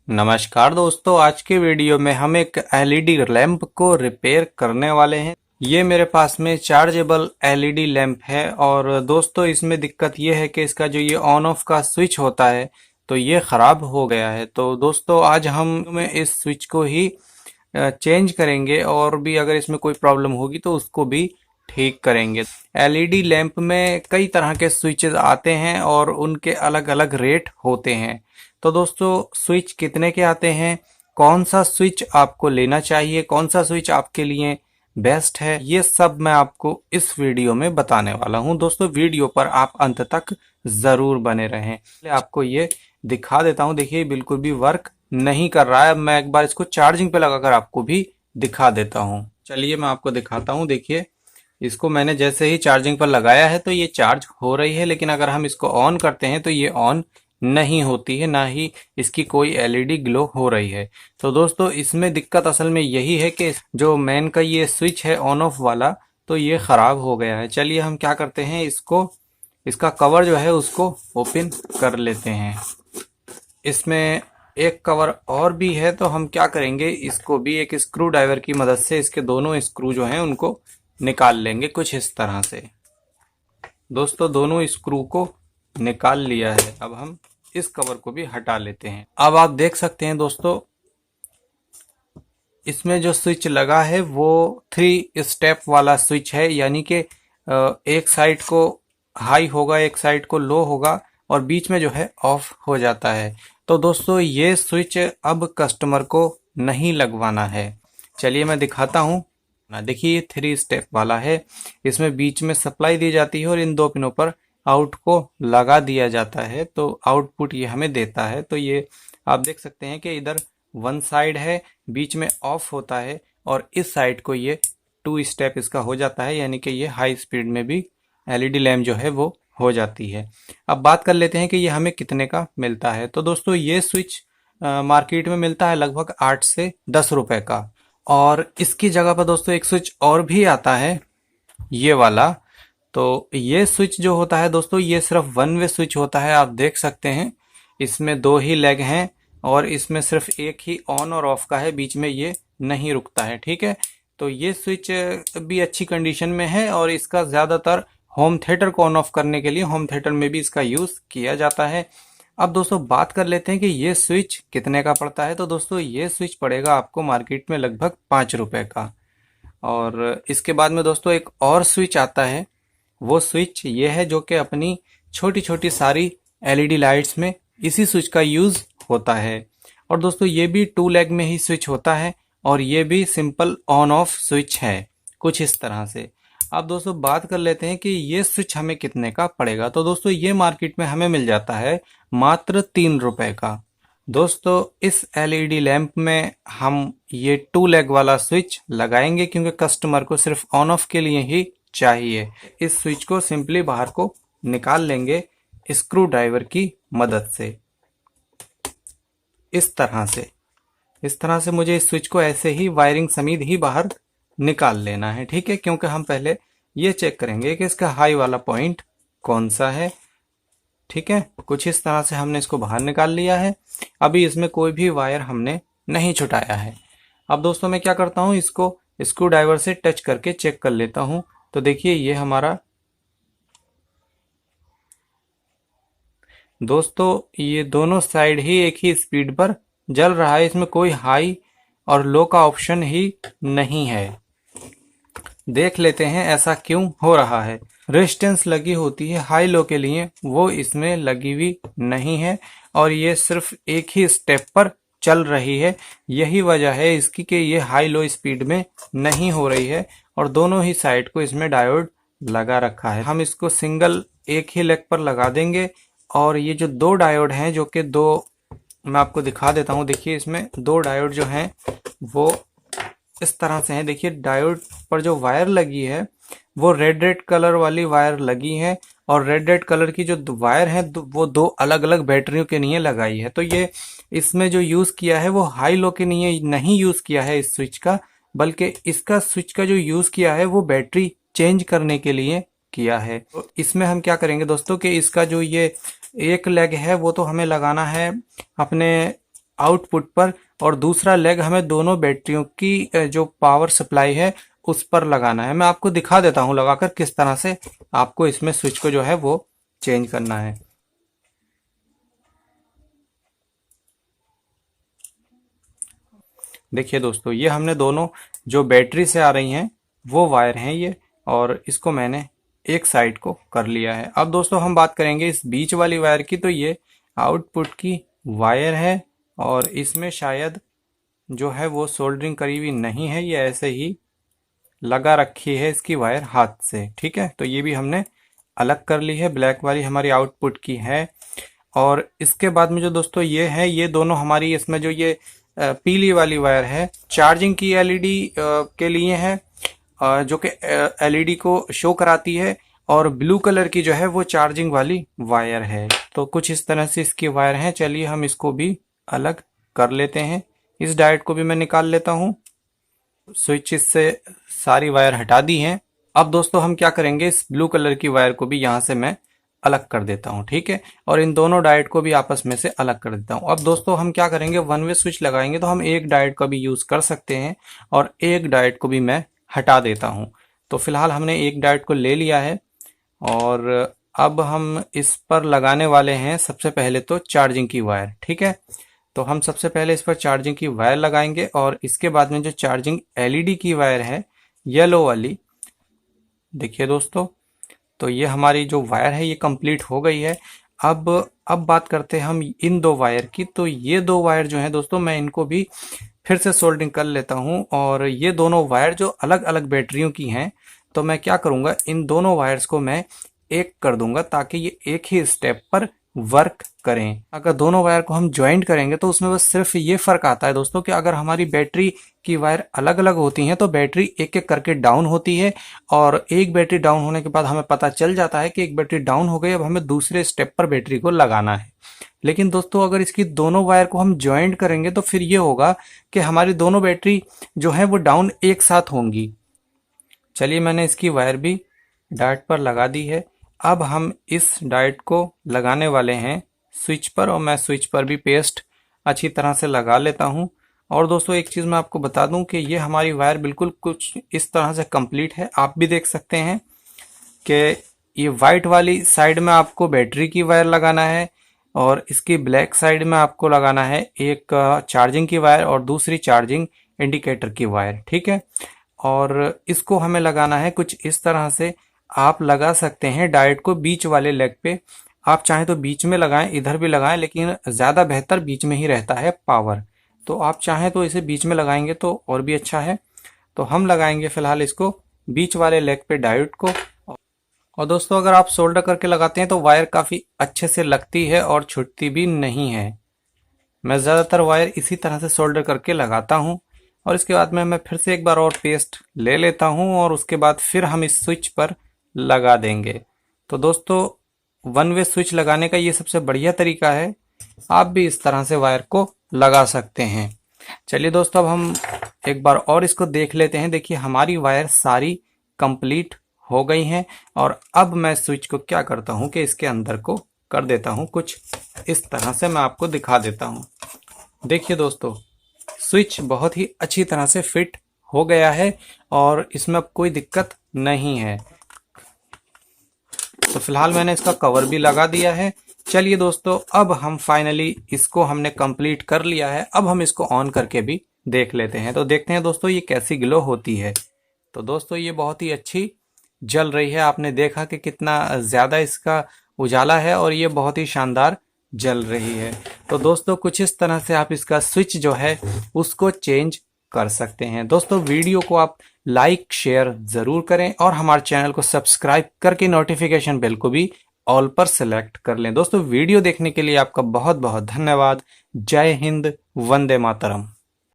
नमस्कार दोस्तों, आज के वीडियो में हम एक एलईडी लैंप को रिपेयर करने वाले हैं। ये मेरे पास में चार्जेबल एलईडी लैंप है और दोस्तों इसमें दिक्कत ये है कि इसका जो ये ऑन ऑफ का स्विच होता है तो ये ख़राब हो गया है। तो दोस्तों आज हम इस स्विच को ही चेंज करेंगे और भी अगर इसमें कोई प्रॉब्लम होगी तो उसको भी ठीक करेंगे। एलईडी लैंप में कई तरह के स्विचेस आते हैं और उनके अलग अलग रेट होते हैं। तो दोस्तों स्विच कितने के आते हैं, कौन सा स्विच आपको लेना चाहिए, कौन सा स्विच आपके लिए बेस्ट है, ये सब मैं आपको इस वीडियो में बताने वाला हूं। दोस्तों वीडियो पर आप अंत तक जरूर बने रहें। आपको ये दिखा देता हूं। देखिए बिल्कुल भी वर्क नहीं कर रहा है। मैं एक बार इसको चार्जिंग पे लगाकर आपको भी दिखा देता हूं। चलिए मैं आपको दिखाता हूं। देखिए इसको मैंने जैसे ही चार्जिंग पर लगाया है तो ये चार्ज हो रही है, लेकिन अगर हम इसको ऑन करते हैं तो ये ऑन नहीं होती है, ना ही इसकी कोई एलईडी ग्लो हो रही है। तो दोस्तों इसमें दिक्कत असल में यही है कि जो मेन का ये स्विच है ऑन ऑफ वाला, तो ये खराब हो गया है। चलिए हम क्या करते हैं, इसका कवर जो है उसको ओपन कर लेते हैं। इसमें एक कवर और भी है, तो हम क्या करेंगे, इसको भी एक स्क्रू ड्राइवर की मदद से इसके दोनों स्क्रू जो हैं उनको निकाल लेंगे कुछ इस तरह से। दोस्तों दोनों स्क्रू को निकाल लिया है। अब हम इस कवर को भी हटा लेते हैं। अब आप देख सकते हैं दोस्तों इसमें जो स्विच लगा है वो 3 स्टेप वाला स्विच है, यानी कि एक साइड को हाई होगा, एक साइड को लो होगा और बीच में जो है ऑफ हो जाता है। तो दोस्तों ये स्विच अब कस्टमर को नहीं लगवाना है। चलिए मैं दिखाता हूँ ना। देखिए 3 स्टेप वाला है, इसमें बीच में सप्लाई दी जाती है और इन 2 पिनों पर आउट को लगा दिया जाता है, तो आउटपुट ये हमें देता है। तो ये आप देख सकते हैं कि इधर 1 साइड है, बीच में ऑफ होता है और इस साइड को ये 2 स्टेप इसका हो जाता है, यानी कि ये हाई स्पीड में भी एलईडी लैम्प जो है वो हो जाती है। अब बात कर लेते हैं कि ये हमें कितने का मिलता है। तो दोस्तों ये स्विच मार्केट में मिलता है लगभग 8 से 10 रुपए का। और इसकी जगह पर दोस्तों एक स्विच और भी आता है, ये वाला। तो ये स्विच जो होता है दोस्तों, ये सिर्फ 1 वे स्विच होता है। आप देख सकते हैं इसमें 2 ही लेग हैं और इसमें सिर्फ एक ही ऑन और ऑफ का है, बीच में ये नहीं रुकता है। ठीक है, तो ये स्विच भी अच्छी कंडीशन में है और इसका ज्यादातर होम थिएटर को ऑन ऑफ करने के लिए होम थिएटर में भी इसका यूज किया जाता है। अब दोस्तों बात कर लेते हैं कि ये स्विच कितने का पड़ता है। तो दोस्तों ये स्विच पड़ेगा आपको मार्केट में लगभग 5 रुपए का। और इसके बाद में दोस्तों एक और स्विच आता है, वो स्विच ये है जो कि अपनी छोटी छोटी सारी एलईडी लाइट्स में इसी स्विच का यूज होता है। और दोस्तों ये भी 2 लेग में ही स्विच होता है और ये भी सिंपल ऑन ऑफ स्विच है कुछ इस तरह से। अब दोस्तों बात कर लेते हैं कि ये स्विच हमें कितने का पड़ेगा। तो दोस्तों ये मार्केट में हमें मिल जाता है मात्र 3 रुपए का। दोस्तों इस एलईडी लैंप में हम ये 2 लेग वाला स्विच लगाएंगे क्योंकि कस्टमर को सिर्फ ऑन ऑफ के लिए ही चाहिए। इस स्विच को सिंपली बाहर को निकाल लेंगे स्क्रू ड्राइवर की मदद से, इस तरह से मुझे इस स्विच को ऐसे ही वायरिंग समेत ही बाहर निकाल लेना है। ठीक है, क्योंकि हम पहले ये चेक करेंगे कि इसका हाई वाला पॉइंट कौन सा है। ठीक है, कुछ इस तरह से हमने इसको बाहर निकाल लिया है। अभी इसमें कोई भी वायर हमने नहीं छुटाया है। अब दोस्तों मैं क्या करता हूँ, इसको स्क्रू ड्राइवर से टच करके चेक कर लेता हूँ। तो देखिए ये हमारा दोस्तों ये दोनों साइड ही एक ही स्पीड पर जल रहा है, इसमें कोई हाई और लो का ऑप्शन ही नहीं है। देख लेते हैं ऐसा क्यों हो रहा है। रेजिस्टेंस लगी होती है हाई लो के लिए, वो इसमें लगी हुई नहीं है और ये सिर्फ एक ही स्टेप पर चल रही है। यही वजह है इसकी कि ये हाई लो स्पीड में नहीं हो रही है और दोनों ही साइड को इसमें डायोड लगा रखा है। हम इसको सिंगल एक ही लेग पर लगा देंगे और ये जो 2 डायोड हैं, जो कि 2 मैं आपको दिखा देता हूँ। देखिए इसमें 2 डायोड जो हैं वो इस तरह से हैं। देखिए डायोड पर जो वायर लगी है वो रेड कलर वाली वायर लगी है और रेड कलर की जो वायर है वो 2 अलग अलग बैटरियों के लिए लगाई है। तो ये इसमें जो यूज किया है वो हाई लो के लिए नहीं यूज किया है इस स्विच का, बल्कि इसका स्विच का जो यूज किया है वो बैटरी चेंज करने के लिए किया है। तो इसमें हम क्या करेंगे दोस्तों कि इसका जो ये एक लेग है वो तो हमें लगाना है अपने आउटपुट पर और दूसरा लेग हमें दोनों बैटरियों की जो पावर सप्लाई है उस पर लगाना है। मैं आपको दिखा देता हूं लगाकर किस तरह से आपको इसमें स्विच को जो है वो चेंज करना है। देखिए दोस्तों, ये हमने दोनों जो बैटरी से आ रही हैं वो वायर हैं ये, और इसको मैंने एक साइड को कर लिया है। अब दोस्तों हम बात करेंगे इस बीच वाली वायर की। तो ये आउटपुट की वायर है और इसमें शायद जो है वो सोल्डरिंग करी हुई नहीं है, ये ऐसे ही लगा रखी है इसकी वायर हाथ से। ठीक है, तो ये भी हमने अलग कर ली है। ब्लैक वाली हमारी आउटपुट की है। और इसके बाद में जो दोस्तों ये है, ये दोनों हमारी इसमें जो ये पीली वाली वायर है चार्जिंग की एलईडी के लिए है, जो कि एलईडी को शो कराती है, और ब्लू कलर की जो है वो चार्जिंग वाली वायर है। तो कुछ इस तरह से इसकी वायर है। चलिए हम इसको भी अलग कर लेते हैं। इस डायोड को भी मैं निकाल लेता हूं। स्विच से सारी वायर हटा दी हैं। अब दोस्तों हम क्या करेंगे, इस ब्लू कलर की वायर को भी यहां से मैं अलग कर देता हूं। ठीक है, और इन दोनों डायोड को भी आपस में से अलग कर देता हूं। अब दोस्तों हम क्या करेंगे, वन वे स्विच लगाएंगे तो हम एक डायोड का भी यूज कर सकते हैं और एक डायोड को भी मैं हटा देता हूं। तो फिलहाल हमने एक डायोड को ले लिया है और अब हम इस पर लगाने वाले हैं सबसे पहले तो चार्जिंग की वायर। ठीक है, तो हम सबसे पहले इस पर चार्जिंग की वायर लगाएंगे और इसके बाद में जो चार्जिंग एलईडी की वायर है येलो वाली, देखिए दोस्तों, तो ये हमारी जो वायर है ये कंप्लीट हो गई है। अब बात करते हैं हम इन दो वायर की। तो ये दो वायर जो है दोस्तों, मैं इनको भी फिर से सोल्डरिंग कर लेता हूं। और ये दोनों वायर जो अलग अलग बैटरियों की हैं, तो मैं क्या करूंगा, इन दोनों वायर्स को मैं एक कर दूंगा ताकि ये एक ही स्टेप पर वर्क करें। अगर दोनों वायर को हम ज्वाइंट करेंगे तो उसमें बस सिर्फ ये फर्क आता है दोस्तों कि अगर हमारी बैटरी की वायर अलग अलग होती हैं तो बैटरी एक एक करके डाउन होती है, और एक बैटरी डाउन होने के बाद हमें पता चल जाता है कि एक बैटरी डाउन हो गई, अब हमें दूसरे स्टेप पर बैटरी को लगाना है। लेकिन दोस्तों अगर इसकी दोनों वायर को हम ज्वाइंट करेंगे तो फिर ये होगा कि हमारी दोनों बैटरी जो है वो डाउन एक साथ होंगी। चलिए मैंने इसकी वायर भी डायोड पर लगा दी है। अब हम इस डायोड को लगाने वाले हैं स्विच पर, और मैं स्विच पर भी पेस्ट अच्छी तरह से लगा लेता हूं। और दोस्तों एक चीज मैं आपको बता दूं कि ये हमारी वायर बिल्कुल कुछ इस तरह से कंप्लीट है। आप भी देख सकते हैं कि ये व्हाइट वाली साइड में आपको बैटरी की वायर लगाना है और इसकी ब्लैक साइड में आपको लगाना है एक चार्जिंग की वायर और दूसरी चार्जिंग इंडिकेटर की वायर। ठीक है, और इसको हमें लगाना है कुछ इस तरह से। आप लगा सकते हैं डायोड को बीच वाले लेग पे, आप चाहें तो बीच में लगाएं, इधर भी लगाएं, लेकिन ज़्यादा बेहतर बीच में ही रहता है पावर। तो आप चाहें तो इसे बीच में लगाएंगे तो और भी अच्छा है। तो हम लगाएंगे फिलहाल इसको बीच वाले लेग पे डायोड को। और दोस्तों अगर आप सोल्डर करके लगाते हैं तो वायर काफ़ी अच्छे से लगती है और छूटती भी नहीं है। मैं ज़्यादातर वायर इसी तरह से सोल्डर करके लगाता हूँ। और इसके बाद में मैं फिर से एक बार और पेस्ट ले लेता हूँ और उसके बाद फिर हम इस स्विच पर लगा देंगे। तो दोस्तों वन वे स्विच लगाने का ये सबसे बढ़िया तरीका है। आप भी इस तरह से वायर को लगा सकते हैं। चलिए दोस्तों अब हम एक बार और इसको देख लेते हैं। देखिए हमारी वायर सारी कंप्लीट हो गई हैं। और अब मैं स्विच को क्या करता हूं कि इसके अंदर को कर देता हूं कुछ इस तरह से। मैं आपको दिखा देता हूं। देखिए दोस्तों स्विच बहुत ही अच्छी तरह से फिट हो गया है और इसमें अब कोई दिक्कत नहीं है। तो फिलहाल मैंने इसका कवर भी लगा दिया है। चलिए दोस्तों अब हम फाइनली इसको हमने कंप्लीट कर लिया है। अब हम इसको ऑन करके भी देख लेते हैं। तो देखते हैं दोस्तों ये कैसी ग्लो होती है। तो दोस्तों ये बहुत ही अच्छी जल रही है। आपने देखा कि कितना ज़्यादा इसका उजाला है और ये बहुत ही शानदार जल रही है। तो दोस्तों कुछ इस तरह से आप इसका स्विच जो है उसको चेंज कर सकते हैं। दोस्तों वीडियो को आप लाइक शेयर ज़रूर करें और हमारे चैनल को सब्सक्राइब करके नोटिफिकेशन बेल को भी ऑल पर सेलेक्ट कर लें। दोस्तों वीडियो देखने के लिए आपका बहुत बहुत धन्यवाद। जय हिंद, वंदे मातरम।